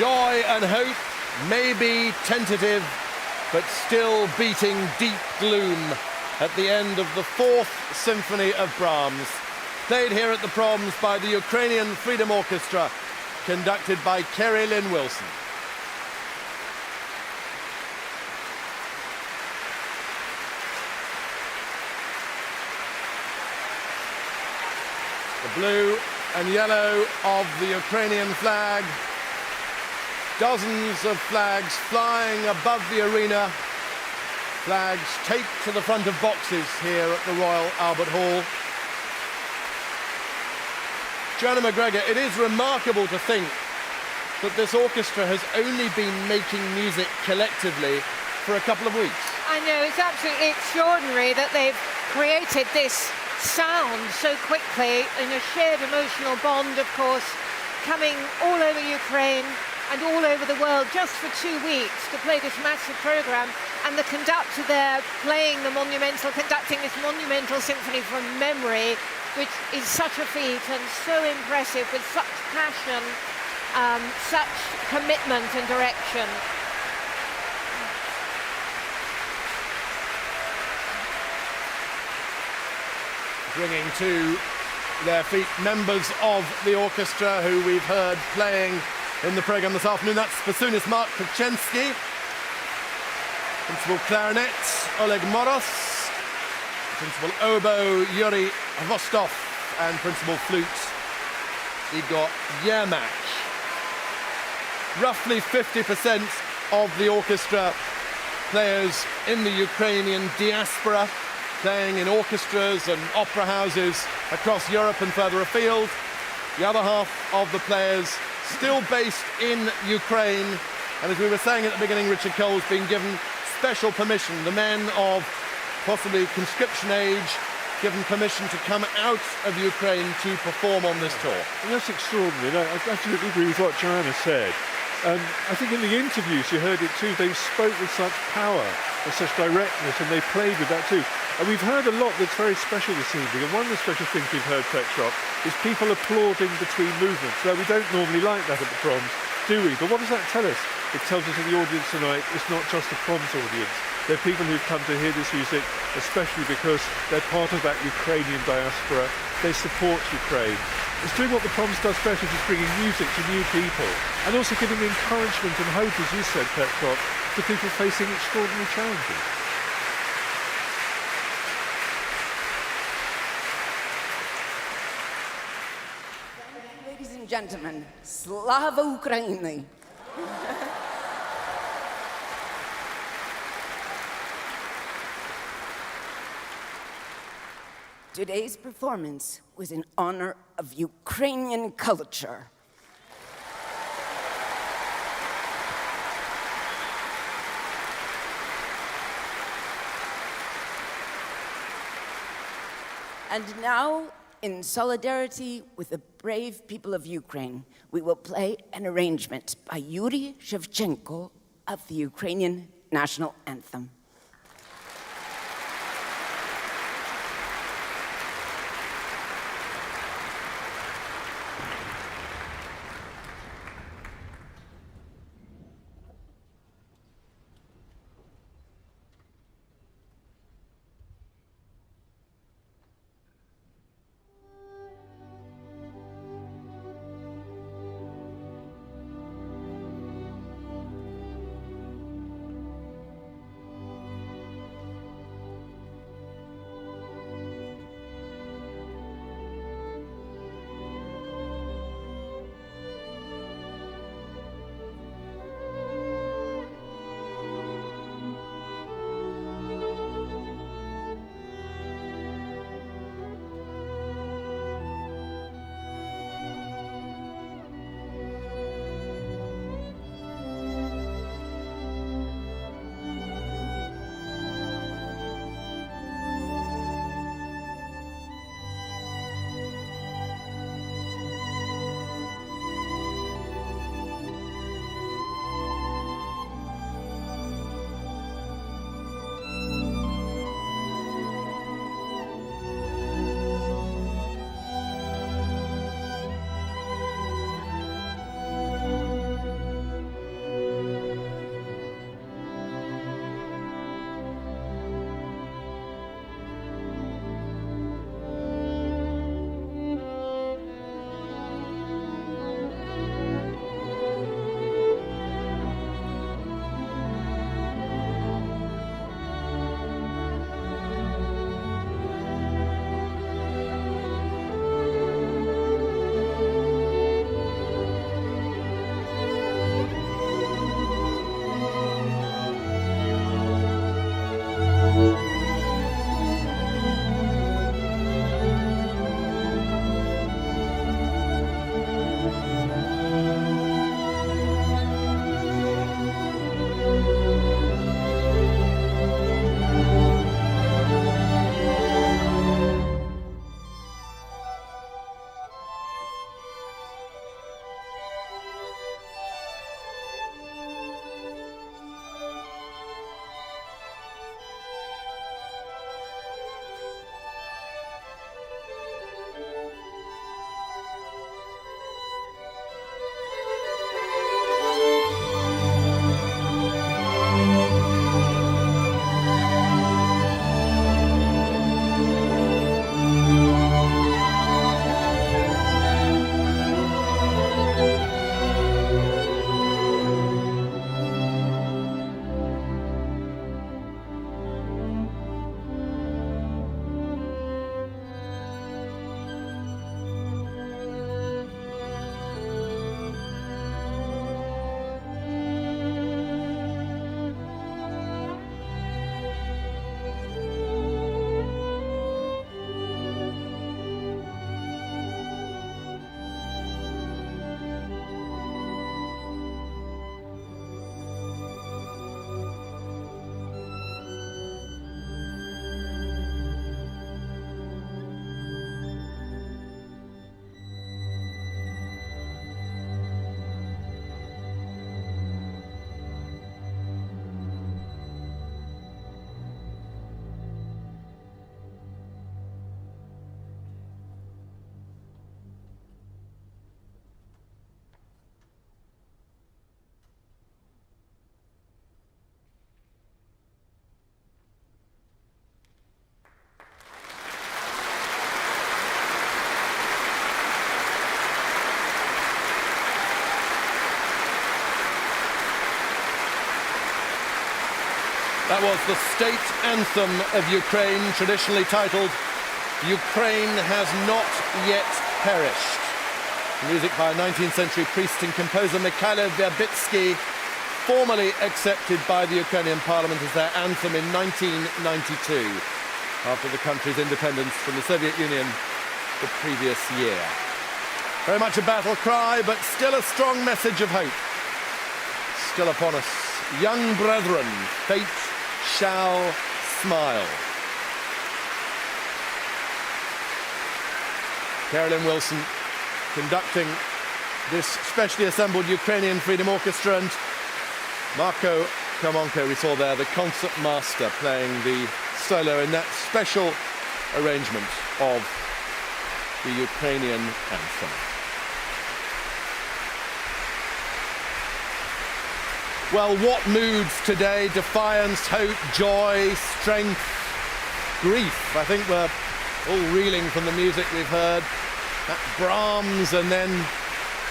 Joy and hope may be tentative, but still beating deep gloom at the end of the Fourth Symphony of Brahms, played here at the Proms by the Ukrainian Freedom Orchestra, conducted by Kerry Lynn Wilson. The blue and yellow of the Ukrainian flag, dozens of flags flying above the arena, flags taped to the front of boxes here at the Royal Albert Hall. Joanna McGregor, it is remarkable to think that this orchestra has only been making music collectively for a couple of weeks. I know, it's absolutely extraordinary that they've created this sound so quickly in a shared emotional bond, of course, coming all over Ukraine and all over the world just for 2 weeks to play this massive program, and the conductor there conducting this monumental symphony from memory, which is such a feat and so impressive, with such passion, such commitment and direction. Bringing to their feet members of the orchestra who we've heard playing in the programme this afternoon. That's bassoonist Mark Kryczynski, principal clarinet Oleg Moros, principal oboe Yuri Vostov, and principal flute Igor Yermak. Roughly 50% of the orchestra players in the Ukrainian diaspora, playing in orchestras and opera houses across Europe and further afield. The other half of the players still based in Ukraine, and as we were saying at the beginning, Richard Cole's been given special permission, the men of possibly conscription age, given permission to come out of Ukraine to perform on this tour. And that's extraordinary. I absolutely agree with what Joanna said. I think in the interviews you heard it too, they spoke with such power and such directness, and they played with that too. And we've heard a lot that's very special this evening, and one of the special things we've heard, Petrov, is people applauding between movements. Now, we don't normally like that at the Proms, do we? But what does that tell us? It tells us that the audience tonight is not just a Proms audience. They're people who've come to hear this music, especially because they're part of that Ukrainian diaspora. They support Ukraine. It's doing what the Proms does best, which is bringing music to new people, and also giving encouragement and hope, as you said, Petrov, to people facing extraordinary challenges. Ladies and gentlemen, Slava Ukraini! Today's performance was in honor of Ukrainian culture. And now, in solidarity with the brave people of Ukraine, we will play an arrangement by Yuri Shevchenko of the Ukrainian national anthem. That was the state anthem of Ukraine, traditionally titled "Ukraine Has Not Yet Perished." Music by 19th century priest and composer Mikhailo Verbitsky, formally accepted by the Ukrainian parliament as their anthem in 1992, after the country's independence from the Soviet Union the previous year. Very much a battle cry, but still a strong message of hope. Still upon us. Young brethren, fate shall smile. Carolyn Wilson conducting this specially assembled Ukrainian Freedom Orchestra, and Marko Komonko, we saw there, the concert master, playing the solo in that special arrangement of the Ukrainian anthem. Well, what moods today? Defiance, hope, joy, strength, grief. I think we're all reeling from the music we've heard. That Proms and then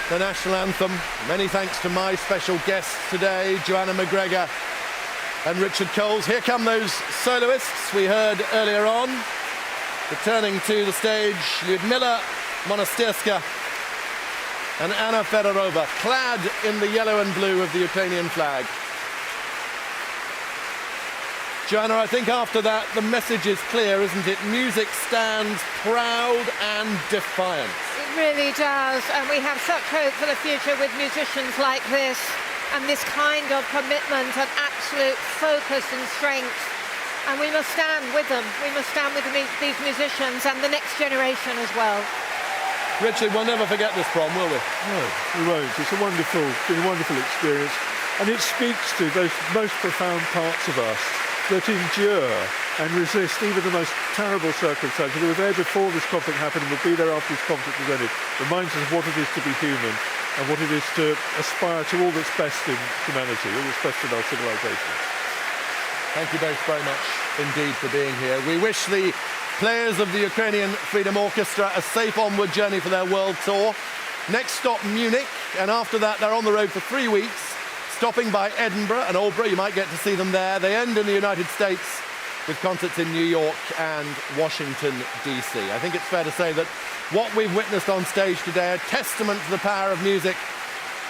the national anthem. Many thanks to my special guests today, Joanna McGregor and Richard Coles. Here come those soloists we heard earlier on. Returning to the stage, Lyudmila Monastyrska and Anna Fedorova, clad in the yellow and blue of the Ukrainian flag. Joanna, I think after that the message is clear, isn't it? Music stands proud and defiant. It really does, and we have such hope for the future with musicians like this, and this kind of commitment and absolute focus and strength. And we must stand with them. We must stand with these musicians and the next generation as well. Richard, we'll never forget this prom, will we? No, we won't. It's been a wonderful experience. And it speaks to those most profound parts of us that endure and resist even the most terrible circumstances. They were there before this conflict happened and will be there after this conflict is ended. Reminds us of what it is to be human and what it is to aspire to all that's best in humanity, all that's best in our civilization. Thank you both very much indeed for being here. We wish the players of the Ukrainian Freedom Orchestra a safe onward journey for their world tour. Next stop, Munich, and after that they're on the road for 3 weeks, stopping by Edinburgh and Albury. You might get to see them there. They end in the United States with concerts in New York and Washington, D.C. I think it's fair to say that what we've witnessed on stage today, a testament to the power of music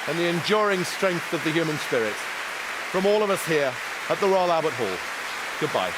and the enduring strength of the human spirit. From all of us here at the Royal Albert Hall, goodbye.